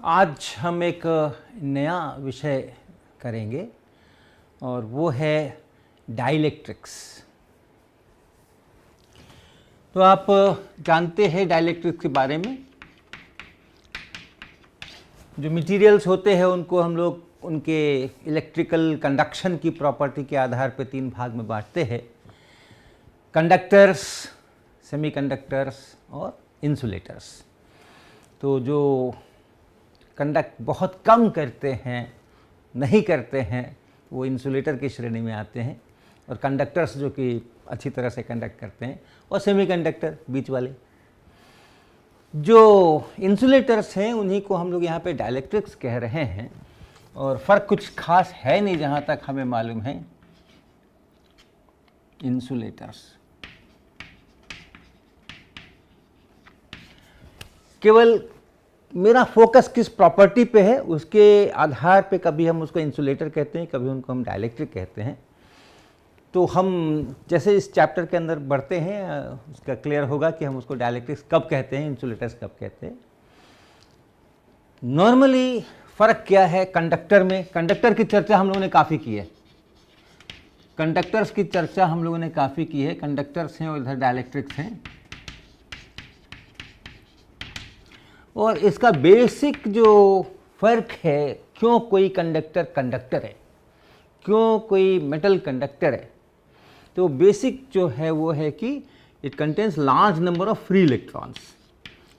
आज हम एक नया विषय करेंगे और वो है डाइलेक्ट्रिक्स। तो आप जानते हैं डाइलेक्ट्रिक्स के बारे में। जो मटेरियल्स होते हैं उनको हम लोग उनके इलेक्ट्रिकल कंडक्शन की प्रॉपर्टी के आधार पर तीन भाग में बांटते हैं: कंडक्टर्स, सेमीकंडक्टर्स और इंसुलेटर्स। तो जो कंडक्ट बहुत कम करते हैं, नहीं करते हैं, वो इंसुलेटर की श्रेणी में आते हैं, और कंडक्टर्स जो कि अच्छी तरह से कंडक्ट करते हैं, और सेमीकंडक्टर बीच वाले। जो इंसुलेटर्स हैं उन्हीं को हम लोग यहाँ पे डाइलेक्ट्रिक्स कह रहे हैं, और फ़र्क कुछ खास है नहीं जहाँ तक हमें मालूम है। इंसुलेटर्स केवल मेरा फोकस किस प्रॉपर्टी पे है उसके आधार पे कभी हम उसको इंसुलेटर कहते हैं, कभी उनको हम डाइलेक्ट्रिक कहते हैं। तो हम जैसे इस चैप्टर के अंदर बढ़ते हैं उसका क्लियर होगा कि हम उसको डाइलेक्ट्रिक्स कब कहते हैं, इंसुलेटर्स कब कहते हैं। नॉर्मली फ़र्क क्या है कंडक्टर में? कंडक्टर की चर्चा हम लोगों ने काफ़ी की है, कंडक्टर्स की चर्चा हम लोगों ने काफ़ी की है। कंडक्टर्स हैं और इधर डाइलेक्ट्रिक्स हैं, और इसका बेसिक जो फ़र्क है, क्यों कोई कंडक्टर कंडक्टर है, क्यों कोई मेटल कंडक्टर है, तो बेसिक जो है वो है कि it contains large number of free electrons.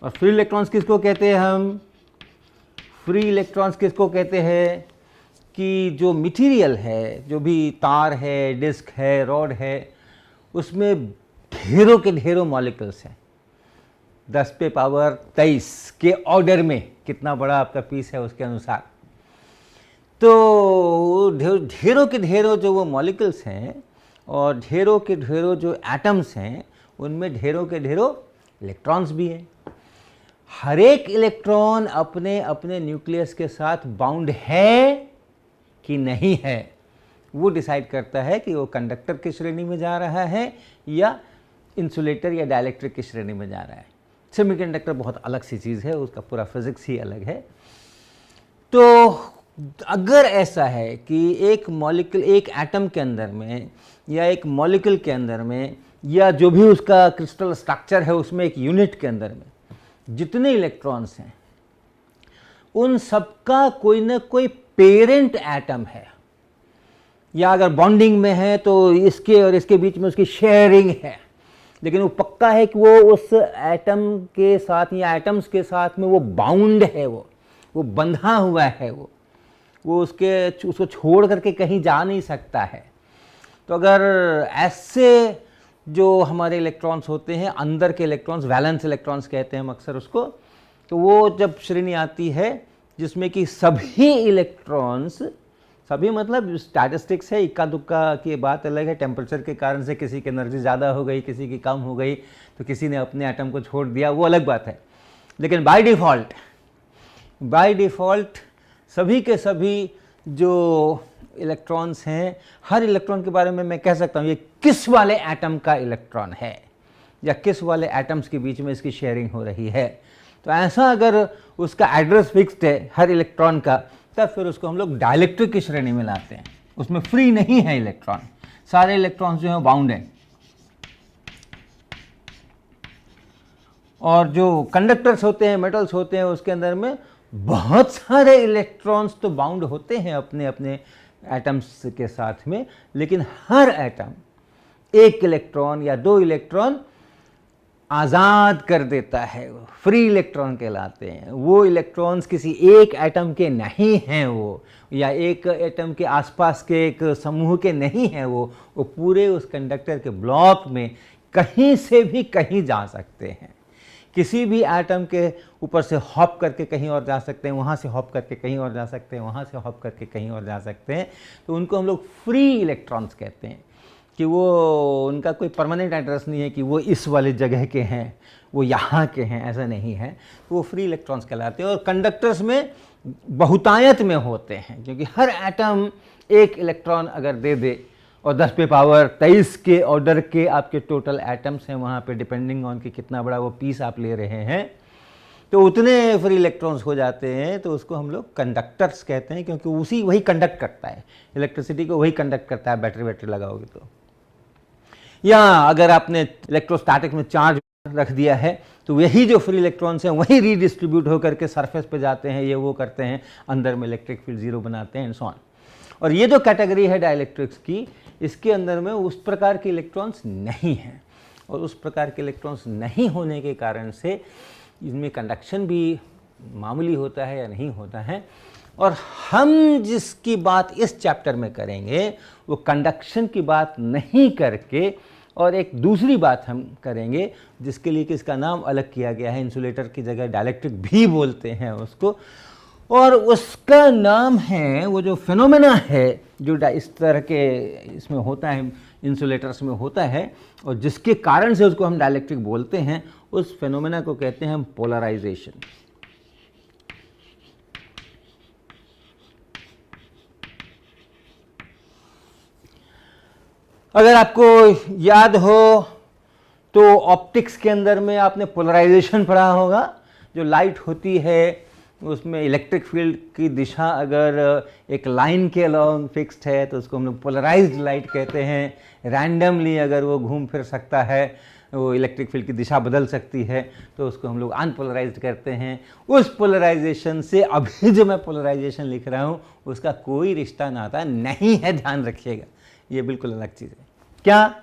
और फ्री इलेक्ट्रॉन्स किसको कहते हैं हम? फ्री इलेक्ट्रॉन्स किसको कहते हैं कि जो मटेरियल है, जो भी तार है, डिस्क है, रॉड है, उसमें ढेरों के ढेरों मॉलिक्यूल्स हैं। 10 पे पावर 23 के ऑर्डर में, कितना बड़ा आपका पीस है उसके अनुसार। तो ढेरों के ढेरों जो वो मॉलिक्यूल्स हैं और ढेरों के ढेरों जो एटम्स हैं, उनमें ढेरों के ढेरों इलेक्ट्रॉन्स भी हैं। हर एक इलेक्ट्रॉन अपने अपने न्यूक्लियस के साथ बाउंड है कि नहीं है, वो डिसाइड करता है कि वो कंडक्टर की श्रेणी में जा रहा है या इंसुलेटर या डाइलेक्ट्रिक की श्रेणी में जा रहा है। सेमीकंडक्टर बहुत अलग सी चीज़ है, उसका पूरा फिजिक्स ही अलग है। तो अगर ऐसा है कि एक मॉलिक्यूल, एक एटम के अंदर में या एक मॉलिक्यूल के अंदर में, या जो भी उसका क्रिस्टल स्ट्रक्चर है उसमें, एक यूनिट के अंदर में जितने इलेक्ट्रॉन्स हैं, उन सबका कोई ना कोई पेरेंट एटम है, या अगर बॉन्डिंग में है तो इसके और इसके बीच में उसकी शेयरिंग है। लेकिन वो पक्का है कि वो उस एटम के साथ या एटम्स के साथ में वो बाउंड है, वो बंधा हुआ है, वो उसको छोड़ करके कहीं जा नहीं सकता है। तो अगर ऐसे जो हमारे इलेक्ट्रॉन्स होते हैं, अंदर के इलेक्ट्रॉन्स, वैलेंस इलेक्ट्रॉन्स कहते हैं हम अक्सर उसको, तो वो जब श्रेणी आती है जिसमें कि सभी इलेक्ट्रॉन्स, सभी मतलब स्टैटिस्टिक्स है, इक्का दुक्का की बात अलग है। टेम्परेचर के कारण से किसी की एनर्जी ज़्यादा हो गई, किसी की कम हो गई, तो किसी ने अपने एटम को छोड़ दिया, वो अलग बात है। लेकिन बाय डिफ़ॉल्ट सभी के सभी जो इलेक्ट्रॉन्स हैं, हर इलेक्ट्रॉन के बारे में मैं कह सकता हूँ ये किस वाले एटम का इलेक्ट्रॉन है, या किस वाले एटम्स के बीच में इसकी शेयरिंग हो रही है। तो ऐसा अगर उसका एड्रेस फिक्स्ड है हर इलेक्ट्रॉन का, तब फिर उसको हम लोग डाइलेक्ट्रिक की श्रेणी में लाते हैं। उसमें फ्री नहीं है इलेक्ट्रॉन, सारे इलेक्ट्रॉन्स जो हैं बाउंड हैं। और जो कंडक्टर्स होते हैं, मेटल्स होते हैं, उसके अंदर में बहुत सारे इलेक्ट्रॉन्स तो बाउंड होते हैं अपने अपने एटम्स के साथ में, लेकिन हर एटम एक इलेक्ट्रॉन या दो इलेक्ट्रॉन आज़ाद कर देता है, फ्री इलेक्ट्रॉन कहलाते हैं। वो इलेक्ट्रॉन्स किसी एक एटम के नहीं हैं, वो या एक एटम के आसपास के एक समूह के नहीं हैं, वो पूरे उस कंडक्टर के ब्लॉक में कहीं से भी कहीं जा सकते हैं। किसी भी एटम के ऊपर से हॉप करके कहीं और जा सकते हैं, वहाँ से हॉप करके कहीं और जा सकते हैं, वहाँ से हॉप करके कहीं और जा सकते हैं। तो उनको हम लोग फ्री इलेक्ट्रॉन्स कहते हैं, कि वो उनका कोई परमानेंट एड्रेस नहीं है कि वो इस वाले जगह के हैं, वो यहाँ के हैं, ऐसा नहीं है। तो वो फ्री इलेक्ट्रॉन्स कहलाते हैं। और कंडक्टर्स में बहुतायत में होते हैं, क्योंकि हर एटम एक इलेक्ट्रॉन अगर दे दे, और 10 पे पावर 23 के ऑर्डर के आपके टोटल एटम्स हैं वहाँ पे, डिपेंडिंग ऑन कि कितना बड़ा वो पीस आप ले रहे हैं, तो उतने फ्री इलेक्ट्रॉन्स हो जाते हैं, तो उसको हम लोग कंडक्टर्स कहते हैं, क्योंकि वही कंडक्ट करता है, इलेक्ट्रिसिटी को वही कंडक्ट करता है। बैटरी लगाओगे तो, या अगर आपने इलेक्ट्रोस्टैटिक में चार्ज रख दिया है तो यही जो फ्री इलेक्ट्रॉन्स हैं वही रीडिस्ट्रीब्यूट होकर के सरफेस पे जाते हैं, ये वो करते हैं, अंदर में इलेक्ट्रिक फील्ड जीरो बनाते हैं एंड सो ऑन। और ये जो कैटेगरी है डाइलेक्ट्रिक्स की, इसके अंदर में उस प्रकार के इलेक्ट्रॉन्स नहीं हैं, और उस प्रकार के इलेक्ट्रॉन्स नहीं होने के कारण से इसमें कंडक्शन भी मामूली होता है या नहीं होता है। और हम जिसकी बात इस चैप्टर में करेंगे वो कंडक्शन की बात नहीं करके और एक दूसरी बात हम करेंगे, जिसके लिए कि इसका नाम अलग किया गया है, इंसुलेटर की जगह डाइलेक्ट्रिक भी बोलते हैं उसको, और उसका नाम है, वो जो फिनोमेना है जो इस तरह के इसमें होता है, इंसुलेटर्स में होता है, और जिसके कारण से उसको हम डाइलेक्ट्रिक बोलते हैं, उस फिनोमेना को कहते हैं हम पोलराइजेशन। अगर आपको याद हो तो ऑप्टिक्स के अंदर में आपने पोलराइजेशन पढ़ा होगा। जो लाइट होती है उसमें इलेक्ट्रिक फील्ड की दिशा अगर एक लाइन के अलॉन्ग फिक्स्ड है तो उसको हम लोग पोलराइज्ड लाइट कहते हैं। रैंडमली अगर वो घूम फिर सकता है, वो इलेक्ट्रिक फील्ड की दिशा बदल सकती है, तो उसको हम लोग अनपोलराइज्ड करते हैं। उस पोलराइजेशन से अभी जो मैं पोलराइजेशन लिख रहा हूँ उसका कोई रिश्ता नाता नहीं है, ध्यान रखिएगा, ये बिल्कुल अलग चीज़ है। क्या?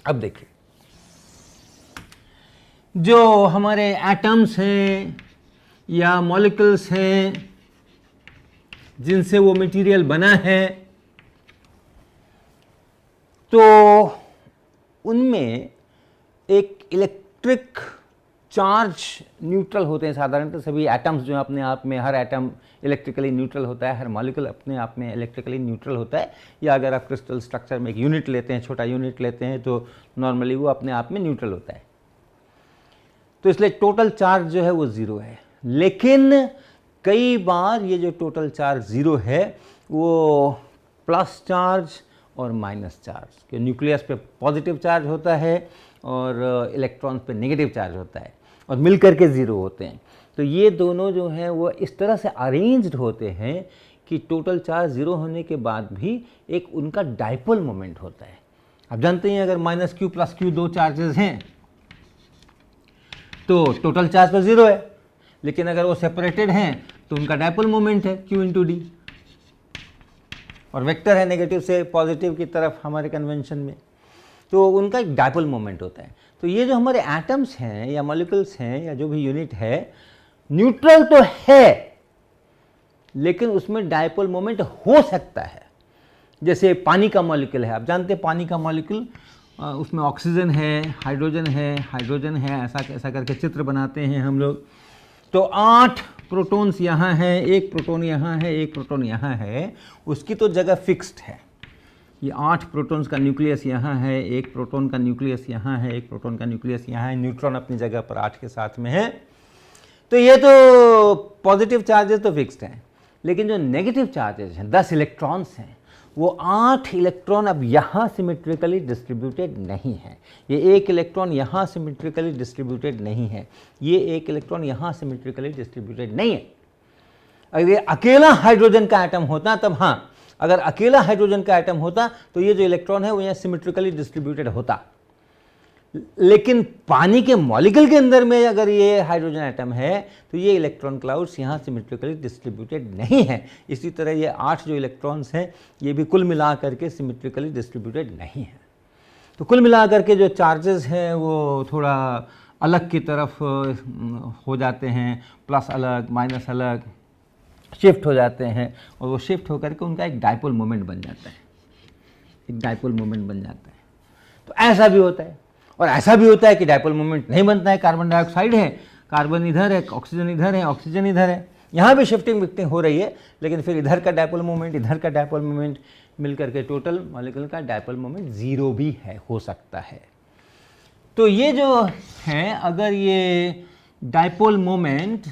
अब देखिए, जो हमारे एटम्स हैं या मॉलिक्यूल्स हैं जिनसे वो मटेरियल बना है, तो उनमें एक इलेक्ट्रिक चार्ज न्यूट्रल होते हैं। साधारणतः सभी एटम्स जो अपने आप में, हर एटम इलेक्ट्रिकली न्यूट्रल होता है, हर मॉलिक्यूल अपने आप में इलेक्ट्रिकली न्यूट्रल होता है। या अगर आप क्रिस्टल स्ट्रक्चर में एक यूनिट लेते हैं, छोटा यूनिट लेते हैं, तो नॉर्मली वो अपने आप में न्यूट्रल होता है। तो इसलिए टोटल चार्ज जो है वो ज़ीरो है। लेकिन कई बार ये जो टोटल चार्ज ज़ीरो है वो प्लस चार्ज और माइनस चार्ज, कि न्यूक्लियस पे पॉजिटिव चार्ज होता है और इलेक्ट्रॉन्स पे नेगेटिव चार्ज होता है, और मिलकर के ज़ीरो होते हैं। तो ये दोनों जो हैं वो इस तरह से अरेंज्ड होते हैं कि टोटल चार्ज ज़ीरो होने के बाद भी एक उनका डाइपोल मोमेंट होता है। आप जानते हैं अगर माइनस क्यू प्लस क्यू दो चार्जेस हैं तो टोटल चार्ज तो ज़ीरो है, लेकिन अगर वो सेपरेटेड हैं तो उनका डाइपोल मोमेंट है Q इंटू डी, और वेक्टर है नेगेटिव से पॉजिटिव की तरफ हमारे कन्वेंशन में, तो उनका एक डाइपोल मोमेंट होता है। तो ये जो हमारे एटम्स हैं या मॉलिक्यूल्स हैं या जो भी यूनिट है, न्यूट्रल तो है लेकिन उसमें डाइपोल मोमेंट हो सकता है। जैसे पानी का मॉलिक्यूल है, आप जानते हैं पानी का मॉलिक्यूल, उसमें ऑक्सीजन है, हाइड्रोजन है, ऐसा करके चित्र बनाते हैं हम लोग। तो 8 प्रोटॉन्स यहाँ हैं, एक प्रोटॉन यहाँ है, एक प्रोटॉन यहाँ है, उसकी तो जगह फिक्स्ड है। ये 8 प्रोटॉन्स का न्यूक्लियस यहाँ है, एक प्रोटॉन का न्यूक्लियस यहाँ है, एक प्रोटॉन का न्यूक्लियस यहाँ है, न्यूट्रॉन अपनी जगह पर 8 के साथ में है। तो ये तो पॉजिटिव चार्जेस तो फिक्स्ड हैं, लेकिन जो नेगेटिव चार्जेस हैं 10 इलेक्ट्रॉन्स हैं, वो 8 इलेक्ट्रॉन अब यहाँ सिमेट्रिकली डिस्ट्रीब्यूटेड नहीं है। ये एक इलेक्ट्रॉन यहाँ सिमेट्रिकली डिस्ट्रीब्यूटेड नहीं है, ये एक इलेक्ट्रॉन यहाँ सिमेट्रिकली डिस्ट्रीब्यूटेड नहीं है। अगर ये अकेला हाइड्रोजन का एटम होता तब हाँ, अगर अकेला हाइड्रोजन का एटम होता तो ये जो इलेक्ट्रॉन है वो यहाँ सिमेट्रिकली डिस्ट्रीब्यूटेड होता। लेकिन पानी के मॉलिक्यूल के अंदर में अगर ये हाइड्रोजन एटम है तो ये इलेक्ट्रॉन क्लाउड्स यहाँ सिमेट्रिकली डिस्ट्रीब्यूटेड नहीं है। इसी तरह ये 8 जो इलेक्ट्रॉन्स हैं ये भी कुल मिला करके सिमेट्रिकली डिस्ट्रीब्यूटेड नहीं है। तो कुल मिला करके जो चार्जेस हैं वो थोड़ा अलग की तरफ हो जाते हैं, प्लस अलग माइनस अलग शिफ्ट हो जाते हैं, और वो शिफ्ट होकर के उनका एक डाइपोल मोमेंट बन जाता है, एक डाइपोल मोमेंट बन जाता है। तो ऐसा भी होता है, और ऐसा भी होता है कि डाइपोल मोमेंट नहीं बनता है। कार्बन डाइऑक्साइड है, कार्बन इधर है, ऑक्सीजन इधर है, ऑक्सीजन इधर है, यहाँ भी शिफ्टिंग विफ्टिंग हो रही है, लेकिन फिर इधर का डाइपोल मोमेंट, इधर का डाइपोल मोमेंट मिलकर के टोटल मॉलिक्यूल का डाइपोल मोमेंट ज़ीरो भी है, हो सकता है। तो ये जो है, अगर ये डाइपोल मोमेंट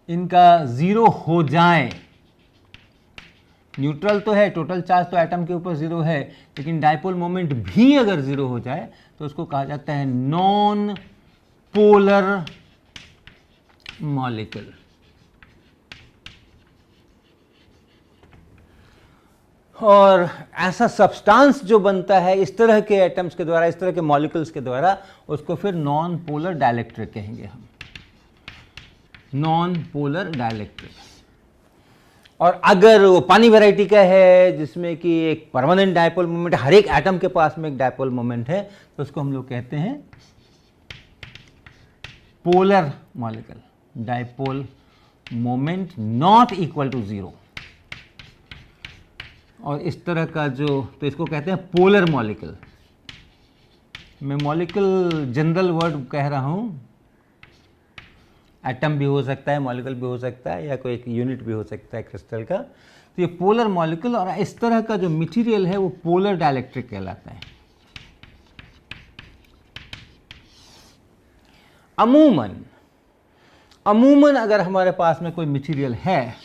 इनका ज़ीरो हो जाए, न्यूट्रल तो है, टोटल चार्ज तो एटम के ऊपर ज़ीरो है, लेकिन डाइपोल मोमेंट भी अगर ज़ीरो हो जाए तो उसको कहा जाता है नॉन पोलर मॉलिक्यूल। और ऐसा सब्सटेंस जो बनता है इस तरह के एटम्स के द्वारा, इस तरह के मॉलिक्यूल्स के द्वारा, उसको फिर नॉन पोलर डाइलेक्ट्रिक कहेंगे हम, नॉन पोलर डाइलेक्ट्रिक। और अगर वो पानी वैरायटी का है जिसमें कि एक परमानेंट डायपोल मोमेंट, हर एक एटम के पास में एक डायपोल मोमेंट है, तो उसको हम लोग कहते हैं polar molecule, dipole moment not equal to 0। और इस तरह का जो, तो इसको कहते हैं पोलर मॉलिक्यूल। मैं मॉलिक्यूल जनरल वर्ड कह रहा हूं, एटम भी हो सकता है, मॉलिक्यूल भी हो सकता है, या कोई एक यूनिट भी हो सकता है क्रिस्टल का। तो ये पोलर मॉलिक्यूल और इस तरह का जो मटेरियल है वो पोलर डाइलेक्ट्रिक कहलाता है। अमूमन अगर हमारे पास में कोई मटेरियल है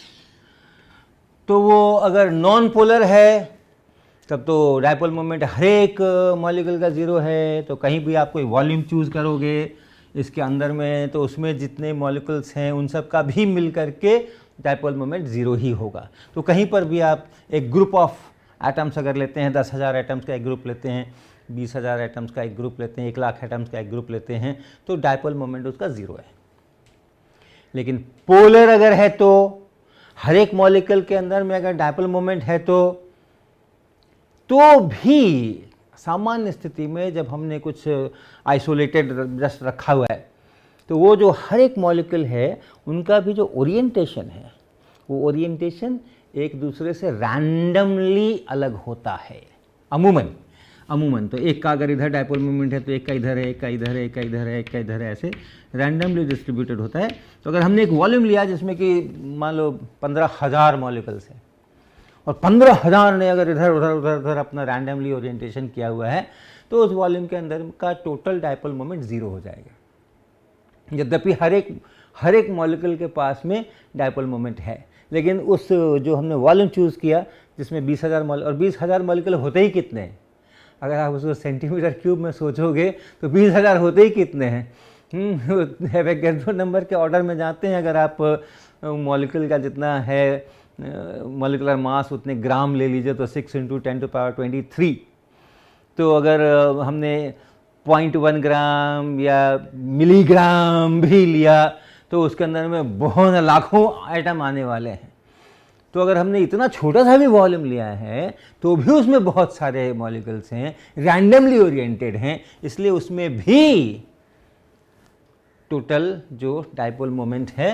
तो वो अगर नॉन पोलर है तब तो डायपोल मोमेंट हर एक मॉलिक्यूल का 0 है। तो कहीं भी आप कोई वॉल्यूम चूज़ करोगे इसके अंदर में, तो उसमें जितने मॉलिक्यूल्स हैं उन सब का भी मिल करके डायपोल मोमेंट 0 ही होगा। तो कहीं पर भी आप एक ग्रुप ऑफ एटम्स अगर लेते हैं, 10,000 एटम्स का एक ग्रुप लेते हैं, 20,000 एटम्स का एक ग्रुप लेते हैं, 1,00,000 एटम्स का एक ग्रुप लेते हैं, तो डायपोल मोमेंट उसका 0 है। लेकिन पोलर अगर है तो हर एक मॉलिक्यूल के अंदर में अगर डायपोल मोमेंट है तो भी सामान्य स्थिति में जब हमने कुछ आइसोलेटेड जस्ट रखा हुआ है तो वो जो हर एक मॉलिक्यूल है उनका भी जो ओरिएंटेशन है वो ओरिएंटेशन एक दूसरे से रैंडमली अलग होता है। अमूमन तो एक का अगर इधर डायपोल मोमेंट है तो एक का इधर है, एक का इधर है, एक का इधर है, एक का इधर है, ऐसे रैंडमली डिस्ट्रीब्यूटेड होता है। तो अगर हमने एक वॉल्यूम लिया जिसमें कि मान लो 15,000 मॉलिक्यूल्स है और 15,000 ने अगर इधर उधर उधर उधर अपना रैंडमली ओरिएंटेशन किया हुआ है तो उस वॉल्यूम के अंदर का टोटल डायपोल मोमेंट 0 हो जाएगा। यद्यपि हर एक मॉलिक्यूल के पास में डायपोल मोमेंट है, लेकिन उस जो हमने वॉल्यूम चूज़ किया जिसमें 20,000 और 20,000 मॉलिक्यूल होते ही कितने हैं, अगर आप उसको सेंटीमीटर क्यूब में सोचोगे तो 20,000 होते ही कितने हैं, एवोगैड्रो नंबर के ऑर्डर में जाते हैं। अगर आप मॉलिक्यूल का जितना है मॉलिकुलर मास उतने ग्राम ले लीजिए तो 6 × 10⁻23। तो अगर हमने 0.1 ग्राम या मिलीग्राम भी लिया तो उसके अंदर में बहुत लाखों आइटम आने वाले हैं। तो अगर हमने इतना छोटा सा भी वॉल्यूम लिया है तो भी उसमें बहुत सारे मॉलिक्यूल्स हैं, रैंडमली ओरिएंटेड हैं, इसलिए उसमें भी टोटल जो डायपोल मोमेंट है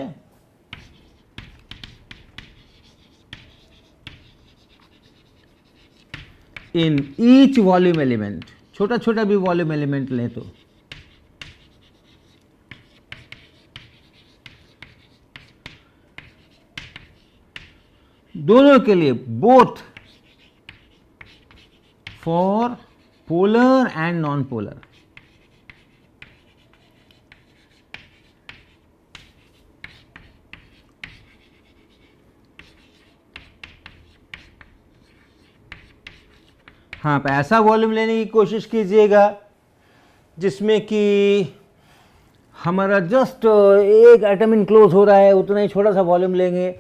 इन ईच वॉल्यूम एलिमेंट, छोटा छोटा भी वॉल्यूम एलिमेंट लें तो दोनों के लिए, both for polar and non polar, हाँ ऐसा वॉल्यूम लेने की कोशिश कीजिएगा जिसमें कि हमारा जस्ट एक एटम इनक्लोज हो रहा है, उतना ही छोटा सा वॉल्यूम लेंगे।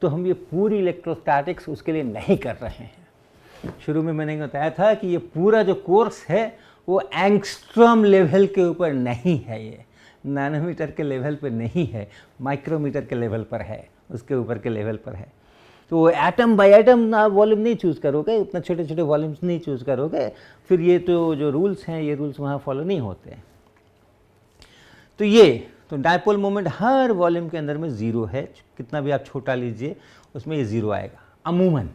तो हम ये पूरी इलेक्ट्रोस्टैटिक्स उसके लिए नहीं कर रहे हैं। शुरू में मैंने बताया था कि ये पूरा जो कोर्स है वो एंगस्ट्रॉम लेवल के ऊपर नहीं है, ये नैनोमीटर के लेवल पर नहीं है, माइक्रोमीटर के लेवल पर है, उसके ऊपर के लेवल पर है। तो एटम बाय एटम आप वॉल्यूम नहीं चूज़ करोगे, उतना छोटे छोटे वॉल्यूम्स नहीं चूज़ करोगे, फिर ये तो जो रूल्स हैं ये रूल्स वहाँ फॉलो नहीं होते। तो ये तो डायपोल मोमेंट हर वॉल्यूम के अंदर में 0 है, कितना भी आप छोटा लीजिए उसमें ये 0 आएगा अमूमन।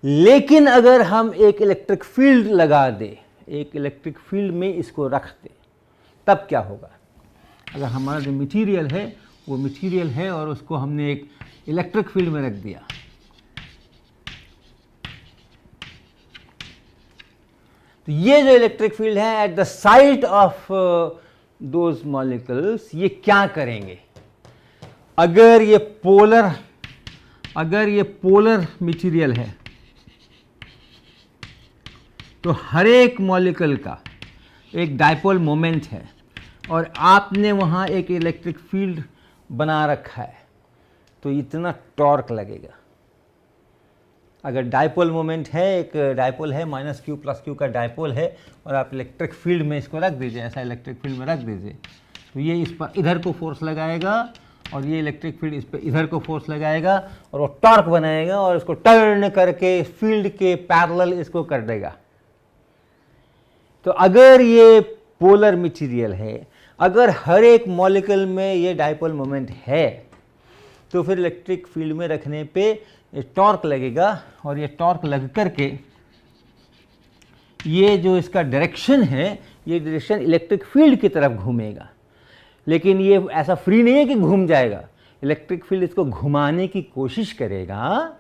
लेकिन अगर हम एक इलेक्ट्रिक फील्ड लगा दें, एक इलेक्ट्रिक फील्ड में इसको रख दें, तब क्या होगा? अगर हमारा जो मटेरियल है वो मटेरियल है और उसको हमने एक इलेक्ट्रिक फील्ड में रख दिया, तो ये जो इलेक्ट्रिक फील्ड है at the site of those molecules, ये क्या करेंगे? अगर ये पोलर मटेरियल है तो हर एक मॉलिक्यूल का एक डायपोल मोमेंट है और आपने वहाँ एक इलेक्ट्रिक फील्ड बना रखा है, तो इतना टॉर्क लगेगा। अगर डायपोल मोमेंट है, एक डायपोल है -q + q का डायपोल है, और आप इलेक्ट्रिक फील्ड में इसको रख दीजिए, ऐसा इलेक्ट्रिक फील्ड में रख दीजिए, तो ये इस पर इधर को फोर्स लगाएगा और ये इलेक्ट्रिक फील्ड इस पर इधर को फोर्स लगाएगा और वो टॉर्क बनाएगा और इसको टर्न करके फील्ड के पैरेलल इसको कर देगा। तो अगर ये पोलर मटेरियल है, अगर हर एक मॉलिक्यूल में ये डायपोल मोमेंट है, तो फिर इलेक्ट्रिक फील्ड में रखने पे ये टॉर्क लगेगा और ये टॉर्क लग करके ये जो इसका डायरेक्शन है, ये डायरेक्शन इलेक्ट्रिक फील्ड की तरफ घूमेगा। लेकिन ये ऐसा फ्री नहीं है कि घूम जाएगा, इलेक्ट्रिक फील्ड इसको घुमाने की कोशिश करेगा,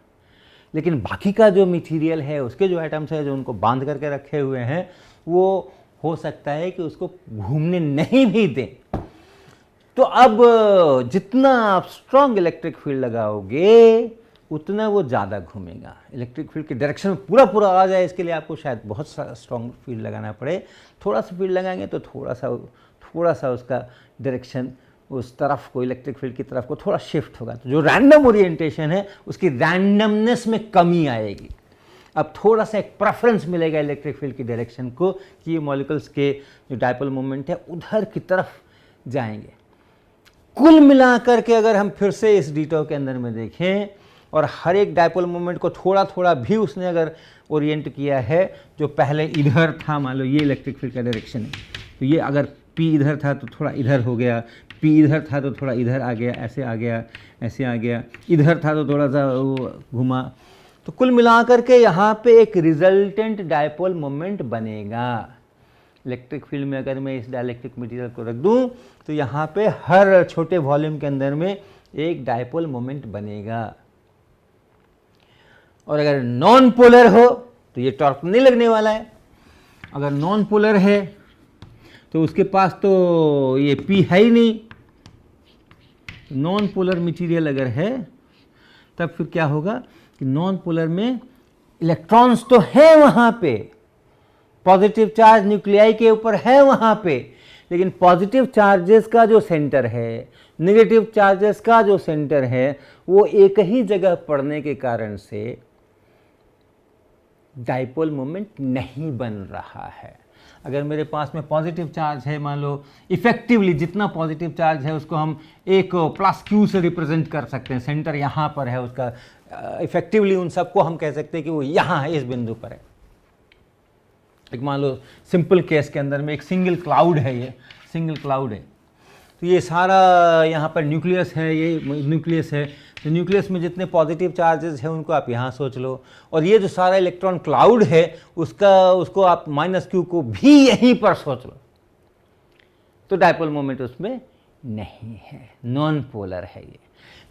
लेकिन बाकी का जो मटेरियल है, उसके जो एटम्स है जो उनको बांध करके रखे हुए हैं, वो हो सकता है कि उसको घूमने नहीं भी दें। तो अब जितना आप स्ट्रॉन्ग इलेक्ट्रिक फील्ड लगाओगे उतना वो ज़्यादा घूमेगा। इलेक्ट्रिक फील्ड के डायरेक्शन में पूरा आ जाए, इसके लिए आपको शायद बहुत सा स्ट्रॉन्ग फील्ड लगाना पड़े। थोड़ा सा फील्ड लगाएंगे तो थोड़ा सा उसका डायरेक्शन उस तरफ को, इलेक्ट्रिक फील्ड की तरफ को थोड़ा शिफ्ट होगा। तो जो रैंडम ओरिएंटेशन है उसकी रैंडमनेस में कमी आएगी। अब थोड़ा सा एक प्रेफरेंस मिलेगा इलेक्ट्रिक फील्ड की डायरेक्शन को कि ये मॉलिक्यूल्स के जो डायपोल मोमेंट है उधर की तरफ जाएंगे। कुल मिलाकर के अगर हम फिर से इस डिटो के अंदर में देखें और हर एक डायपोल मोमेंट को थोड़ा थोड़ा भी उसने अगर ओरिएंट किया है, जो पहले इधर था, मान लो ये इलेक्ट्रिक फील्ड का डायरेक्शन है, तो ये अगर P इधर था तो थोड़ा इधर हो गया, P इधर था तो थोड़ा इधर आ गया, ऐसे आ गया, ऐसे आ गया, इधर था तो थोड़ा सा वो घुमा। तो कुल मिलाकर के यहाँ पे एक रिजल्टेंट डायपोल मोमेंट बनेगा। इलेक्ट्रिक फील्ड में अगर मैं इस डाइलेक्ट्रिक मटेरियल को रख दूँ तो यहाँ पे हर छोटे वॉल्यूम के अंदर में एक डायपोल मोमेंट बनेगा। और अगर नॉन पोलर हो तो ये टॉर्क नहीं लगने वाला है। अगर नॉन पोलर है तो उसके पास तो ये P है ही नहीं। नॉन पोलर मटेरियल अगर है तब फिर क्या होगा कि नॉन पोलर में इलेक्ट्रॉन्स तो है वहाँ पे, पॉजिटिव चार्ज न्यूक्लियाई के ऊपर है वहाँ पे, लेकिन पॉजिटिव चार्जेस का जो सेंटर है, नेगेटिव चार्जेस का जो सेंटर है, वो एक ही जगह पड़ने के कारण से डायपोल मोमेंट नहीं बन रहा है। अगर मेरे पास में पॉजिटिव चार्ज है, मान लो इफेक्टिवली जितना पॉजिटिव चार्ज है उसको हम एक +q से रिप्रेजेंट कर सकते हैं, सेंटर यहाँ पर है उसका, इफेक्टिवली उन सबको हम कह सकते हैं कि वो यहाँ है, इस बिंदु पर है। एक मान लो सिंपल केस के अंदर में एक सिंगल क्लाउड है, ये सिंगल क्लाउड है, तो ये सारा यहाँ पर न्यूक्लियस है, ये न्यूक्लियस है, तो न्यूक्लियस में जितने पॉजिटिव चार्जेस हैं उनको आप यहाँ सोच लो, और ये जो सारा इलेक्ट्रॉन क्लाउड है उसको आप -q को भी यहीं पर सोच लो, तो डायपोल मोमेंट उसमें नहीं है, नॉन पोलर है ये।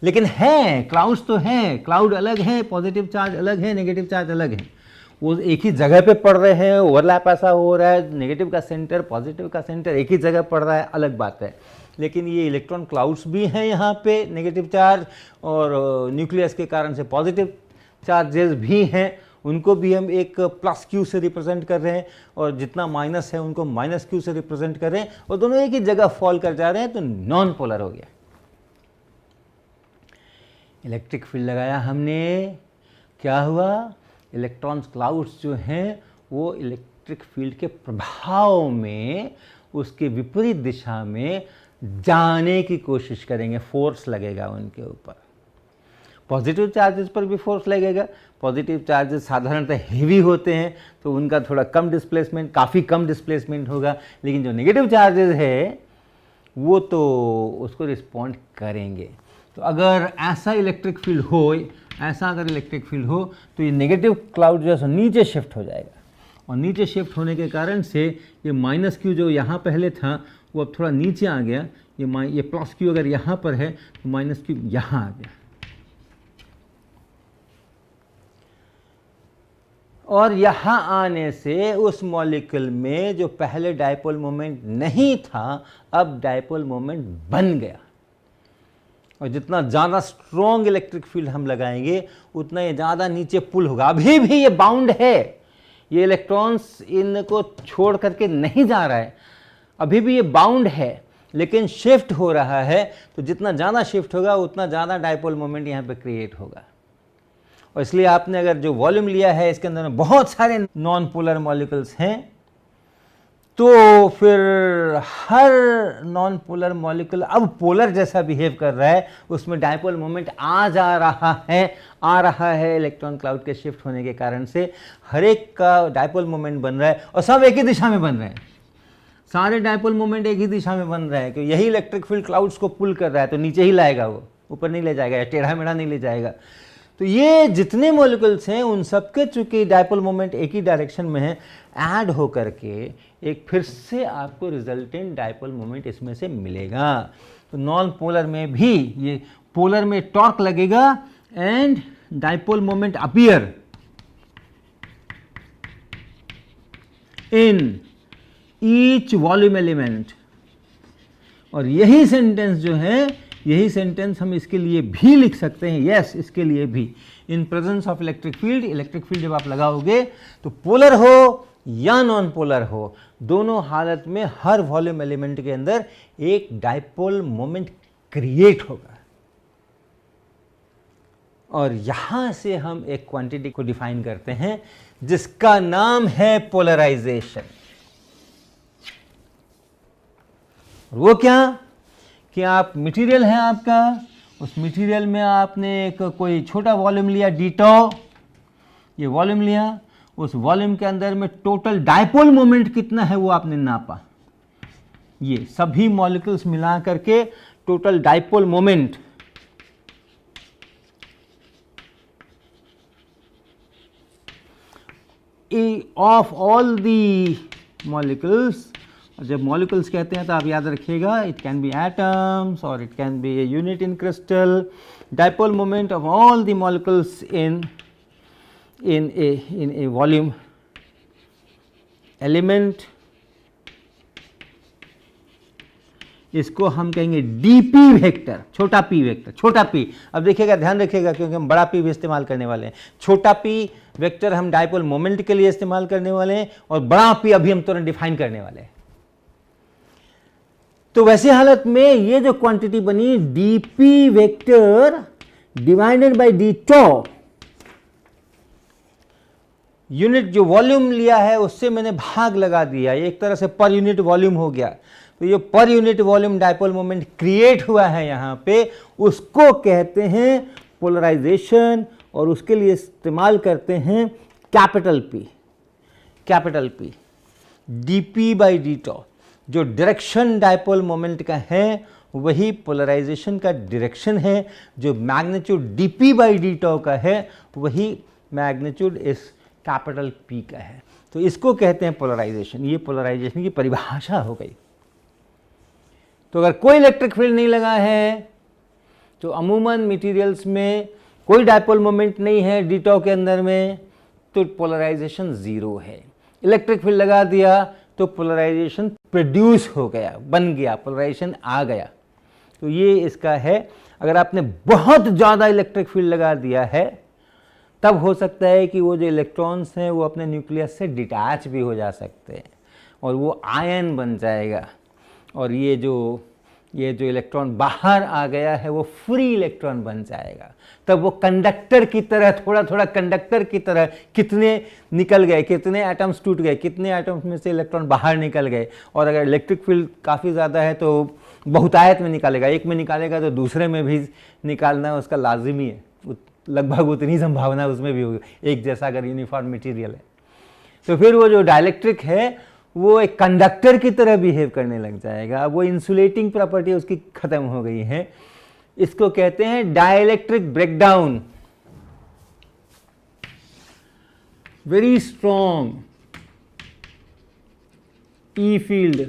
लेकिन है, क्लाउड्स तो हैं, क्लाउड अलग है, पॉजिटिव चार्ज अलग है, नेगेटिव चार्ज अलग है, वो एक ही जगह पे पड़ रहे हैं, ओवरलैप ऐसा हो रहा है, नेगेटिव का सेंटर पॉजिटिव का सेंटर एक ही जगह पड़ रहा है, अलग बात है। लेकिन ये इलेक्ट्रॉन क्लाउड्स भी हैं यहाँ पे, नेगेटिव चार्ज, और न्यूक्लियस के कारण से पॉजिटिव चार्जेस भी हैं, उनको भी हम एक +q से रिप्रेजेंट कर रहे हैं, और जितना माइनस है उनको -q से रिप्रेजेंट कर रहे हैं, और दोनों एक ही जगह फॉल कर जा रहे हैं, तो नॉन पोलर हो गया। इलेक्ट्रिक फील्ड लगाया हमने, क्या हुआ, इलेक्ट्रॉन्स क्लाउड्स जो हैं वो इलेक्ट्रिक फील्ड के प्रभाव में उसके विपरीत दिशा में जाने की कोशिश करेंगे, फोर्स लगेगा उनके ऊपर। पॉजिटिव चार्जेस पर भी फोर्स लगेगा, पॉजिटिव चार्जेस साधारणतः हेवी होते हैं तो उनका थोड़ा कम डिस्प्लेसमेंट, काफ़ी कम डिस्प्लेसमेंट होगा, लेकिन जो नेगेटिव चार्जेस है वो तो उसको रिस्पॉन्ड करेंगे। तो अगर ऐसा इलेक्ट्रिक फील्ड हो, ऐसा अगर इलेक्ट्रिक फील्ड हो तो ये नेगेटिव क्लाउड जो है नीचे शिफ्ट हो जाएगा, और नीचे शिफ्ट होने के कारण से ये -q जो यहाँ पहले था वो अब थोड़ा नीचे आ गया, ये +q अगर यहाँ पर है तो -q यहाँ आ गया, और यहाँ आने से उस मॉलिक्यूल में जो पहले डायपोल मोमेंट नहीं था अब डायपोल मोमेंट बन गया। और जितना ज़्यादा स्ट्रॉन्ग इलेक्ट्रिक फील्ड हम लगाएंगे उतना ये ज़्यादा नीचे पुल होगा। अभी भी ये बाउंड है, ये इलेक्ट्रॉन्स इनको छोड़ करके नहीं जा रहा है, अभी भी ये बाउंड है, लेकिन शिफ्ट हो रहा है। तो जितना ज़्यादा शिफ्ट होगा उतना ज़्यादा डाइपोल मोमेंट यहाँ पे क्रिएट होगा। और इसलिए आपने अगर जो वॉल्यूम लिया है इसके अंदर में बहुत सारे नॉन पोलर मॉलिक्यूल्स हैं, तो फिर हर नॉन पोलर मॉलिक्यूल अब पोलर जैसा बिहेव कर रहा है, उसमें डाइपोल मोमेंट आ रहा है इलेक्ट्रॉन क्लाउड के शिफ्ट होने के कारण से। हर एक का डाइपोल मोमेंट बन रहा है और सब एक ही दिशा में बन रहे हैं, सारे डाइपोल मोमेंट एक ही दिशा में बन रहा है, कि यही इलेक्ट्रिक फील्ड क्लाउड्स को पुल कर रहा है, तो नीचे ही लाएगा, वो ऊपर नहीं ले जाएगा या टेढ़ा मेढ़ा नहीं ले जाएगा। तो ये जितने मॉलिक्यूल्स हैं उन सबके चूंकि डाइपोल मोमेंट एक ही डायरेक्शन में है, ऐड हो करके एक फिर से आपको रिजल्टेंट डाइपोल मोमेंट इसमें से मिलेगा। तो नॉन पोलर में भी ये पोलर में टॉर्क लगेगा and dipole moment appear in each volume element. और यही सेंटेंस जो है, यही सेंटेंस हम इसके लिए भी लिख सकते हैं, यस इसके लिए भी, in presence of electric field. Electric field जब आप लगाओगे तो पोलर हो या नॉन पोलर हो, दोनों हालत में हर वॉल्यूम एलिमेंट के अंदर एक डाइपोल मोमेंट क्रिएट होगा। और यहां से हम एक क्वांटिटी को डिफाइन करते हैं जिसका नाम है पोलराइजेशन। वो क्या कि आप मटेरियल है आपका, उस मटेरियल में आपने एक कोई छोटा वॉल्यूम लिया डी टॉ, ये वॉल्यूम लिया, उस वॉल्यूम के अंदर में टोटल डाइपोल मोमेंट कितना है वो आपने नापा। ये सभी मॉलिक्यूल्स मिला करके total dipole moment of all the molecules. जब मॉलिक्यूल्स कहते हैं तो आप याद रखिएगा, इट कैन बी एटम्स और it can be a unit in crystal. Dipole moment of all the molecules in a volume element, इसको हम कहेंगे dp वेक्टर, छोटा p वेक्टर, छोटा p। अब देखिएगा, ध्यान रखिएगा क्योंकि हम बड़ा p भी इस्तेमाल करने वाले हैं। छोटा p वेक्टर हम डाइपोल मोमेंट के लिए इस्तेमाल करने वाले हैं और बड़ा p अभी हम तुरंत डिफाइन करने वाले हैं। तो वैसे हालत में ये जो क्वांटिटी बनी dp vector divided by d tau, unit जो वॉल्यूम लिया है उससे मैंने भाग लगा दिया, ये एक तरह से पर यूनिट वॉल्यूम हो गया। तो ये per unit volume dipole moment create हुआ है यहाँ पे, उसको कहते हैं पोलराइजेशन और उसके लिए इस्तेमाल करते हैं capital P। Capital P dp by d tau, जो डायरेक्शन डाइपोल मोमेंट का है वही पोलराइजेशन का डायरेक्शन है। जो मैग्नीट्यूड dp बाई डी टॉ का है वही मैग्नीट्यूड इस कैपिटल P का है। तो इसको कहते हैं पोलराइजेशन। ये पोलराइजेशन की परिभाषा हो गई। तो अगर कोई इलेक्ट्रिक फील्ड नहीं लगा है तो अमूमन मटेरियल्स में कोई डाइपोल मोमेंट नहीं है डी टॉ के अंदर में, तो पोलराइजेशन ज़ीरो है। इलेक्ट्रिक फील्ड लगा दिया तो पोलराइजेशन प्रोड्यूस हो गया, बन गया, पोलराइजेशन आ गया। तो ये इसका है। अगर आपने बहुत ज़्यादा इलेक्ट्रिक फील्ड लगा दिया है तब हो सकता है कि वो जो इलेक्ट्रॉन्स हैं वो अपने न्यूक्लियस से डिटैच भी हो जा सकते हैं और वो आयन बन जाएगा। और ये जो इलेक्ट्रॉन बाहर आ गया है वो फ्री इलेक्ट्रॉन बन जाएगा। तब वो कंडक्टर की तरह, थोड़ा थोड़ा कंडक्टर की तरह, कितने निकल गए, कितने एटम्स टूट गए, कितने एटम्स में से इलेक्ट्रॉन बाहर निकल गए। और अगर इलेक्ट्रिक फील्ड काफ़ी ज़्यादा है तो बहुतायत में निकालेगा, एक में निकालेगा तो दूसरे में भी निकालना उसका लाजिमी है, लगभग उतनी संभावना उसमें भी होगी, एक जैसा अगर यूनिफॉर्म मटेरियल है। तो फिर वो जो डाइलेक्ट्रिक है वो एक कंडक्टर की तरह बिहेव करने लग जाएगा। वो इंसुलेटिंग प्रॉपर्टी उसकी खत्म हो गई है। इसको कहते हैं डाइलेक्ट्रिक ब्रेकडाउन। वेरी स्ट्रॉन्ग ई फील्ड,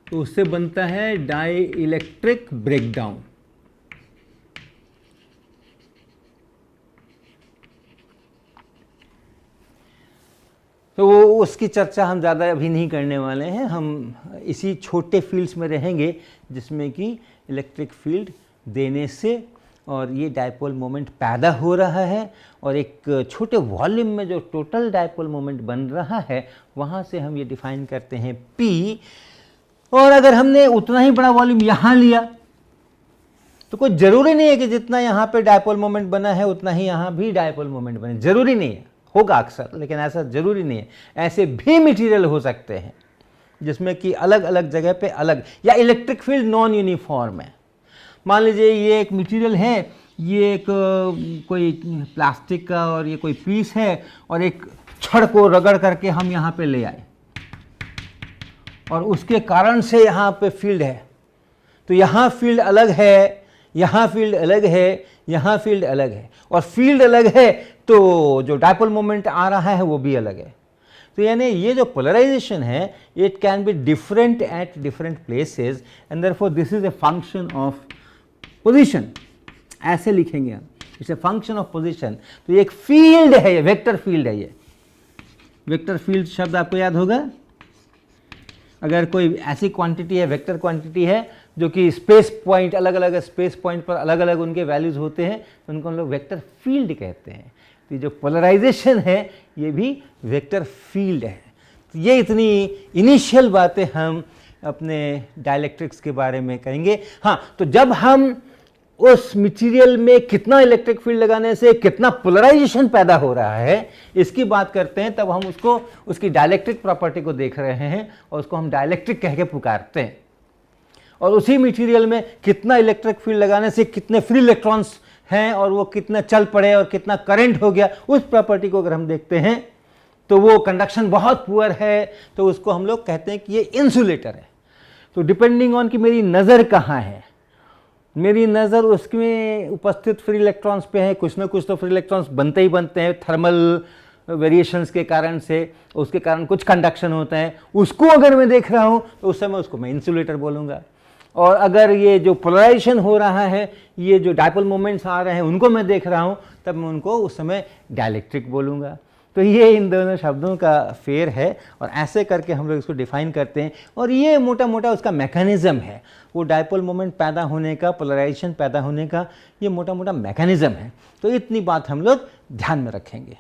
तो उससे बनता है डाइलेक्ट्रिक ब्रेकडाउन। तो वो उसकी चर्चा हम ज़्यादा अभी नहीं करने वाले हैं। हम इसी छोटे फील्ड्स में रहेंगे जिसमें कि इलेक्ट्रिक फील्ड देने से और ये डायपोल मोमेंट पैदा हो रहा है और एक छोटे वॉल्यूम में जो टोटल डायपोल मोमेंट बन रहा है वहाँ से हम ये डिफाइन करते हैं P। और अगर हमने उतना ही बड़ा वॉल्यूम यहाँ लिया तो कोई ज़रूरी नहीं है कि जितना यहाँ पे डायपोल मोमेंट बना है उतना ही यहाँ भी डायपोल मोमेंट बने, ज़रूरी नहीं है, होगा अक्सर लेकिन ऐसा ज़रूरी नहीं है। ऐसे भी मटेरियल हो सकते हैं जिसमें कि अलग अलग जगह पे अलग, या इलेक्ट्रिक फील्ड नॉन यूनिफॉर्म है। मान लीजिए ये एक मटेरियल है, ये एक कोई प्लास्टिक का और ये कोई पीस है और एक छड़ को रगड़ करके हम यहाँ पे ले आए और उसके कारण से यहाँ पे फील्ड है, तो यहाँ फील्ड अलग है, यहाँ फील्ड अलग है, यहाँ फील्ड अलग है, और फील्ड अलग है तो जो डायपोल मोमेंट आ रहा है वो भी अलग है। तो यानी ये जो पोलराइजेशन है it can be different at different places and therefore this is a function of position, ऐसे लिखेंगे हम, it's a function of position. तो ये एक फील्ड है, ये वेक्टर फील्ड है। ये वेक्टर फील्ड शब्द आपको याद होगा, अगर कोई ऐसी क्वांटिटी है, वेक्टर क्वांटिटी है जो कि स्पेस पॉइंट, अलग अलग स्पेस पॉइंट पर अलग अलग उनके वैल्यूज होते हैं, तो उनको हम लोग वेक्टर फील्ड कहते हैं। तो जो पोलराइजेशन है ये भी वेक्टर फील्ड है। तो ये इतनी इनिशियल बातें हम अपने डाइलेक्ट्रिक्स के बारे में करेंगे। हाँ, तो जब हम उस मटेरियल में कितना इलेक्ट्रिक फील्ड लगाने से कितना पोलराइजेशन पैदा हो रहा है इसकी बात करते हैं, तब हम उसको, उसकी डाइलेक्ट्रिक प्रॉपर्टी को देख रहे हैं और उसको हम डाइलेक्ट्रिक कह के पुकारते हैं। और उसी मटेरियल में कितना इलेक्ट्रिक फील्ड लगाने से कितने फ्री इलेक्ट्रॉन्स हैं और वो कितना चल पड़े और कितना करंट हो गया, उस प्रॉपर्टी को अगर हम देखते हैं तो वो कंडक्शन बहुत पुअर है, तो उसको हम लोग कहते हैं कि ये इंसुलेटर है। तो डिपेंडिंग ऑन कि मेरी नज़र कहाँ है, मेरी नज़र उसमें उपस्थित फ्री इलेक्ट्रॉन्स पे है, कुछ ना कुछ तो फ्री इलेक्ट्रॉन्स बनते ही बनते हैं थर्मल वेरिएशंस के कारण से, उसके कारण कुछ कंडक्शन होता है, उसको अगर मैं देख रहा हूँ तो उस समय उसको मैं इंसुलेटर बोलूँगा। और अगर ये जो पोलराइजेशन हो रहा है, ये जो डायपोल मोमेंट्स आ रहे हैं उनको मैं देख रहा हूँ, तब मैं उनको उस समय डाइलेक्ट्रिक बोलूँगा। तो ये इन दोनों शब्दों का फेर है और ऐसे करके हम लोग इसको डिफाइन करते हैं। और ये मोटा मोटा उसका मैकेनिज़्म है, वो डायपोल मोमेंट पैदा होने का, पोलराइजेशन पैदा होने का ये मोटा मोटा मैकेनिज़्म है। तो इतनी बात हम लोग ध्यान में रखेंगे।